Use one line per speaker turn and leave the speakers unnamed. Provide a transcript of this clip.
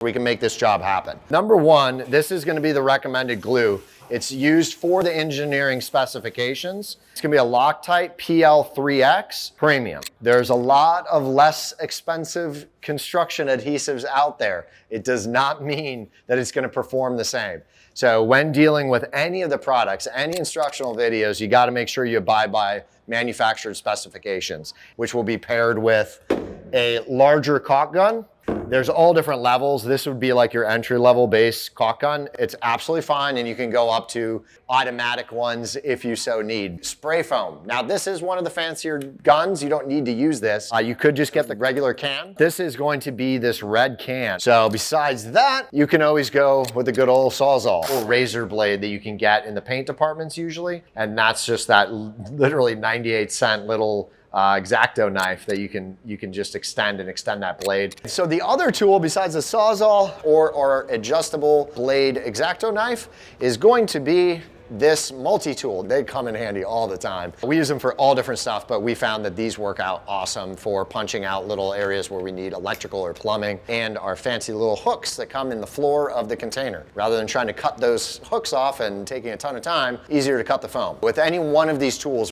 We can make this job happen. Number one, this is gonna be the recommended glue. It's used for the engineering specifications. It's gonna be a Loctite PL3X Premium. There's a lot of less expensive construction adhesives out there. It does not mean that it's gonna perform the same. So when dealing with any of the products, any instructional videos, you gotta make sure you abide by manufactured specifications, which will be paired with a larger caulk gun. There's all different levels. This would be like your entry-level base caulk gun. It's absolutely fine, and you can go up to automatic ones if you so need. Spray foam. Now, this is one of the fancier guns. You don't need to use this. You could just get the regular can. This is going to be this red can. So besides that, you can always go with a good old Sawzall or razor blade that you can get in the paint departments usually. And that's just that literally 98-cent little X-Acto knife that you can just extend that blade. So the other tool besides the Sawzall or adjustable blade X-Acto knife is going to be this multi-tool. They come in handy all the time. We use them for all different stuff, but we found that these work out awesome for punching out little areas where we need electrical or plumbing, and our fancy little hooks that come in the floor of the container. Rather than trying to cut those hooks off and taking a ton of time, easier to cut the foam. With any one of these tools,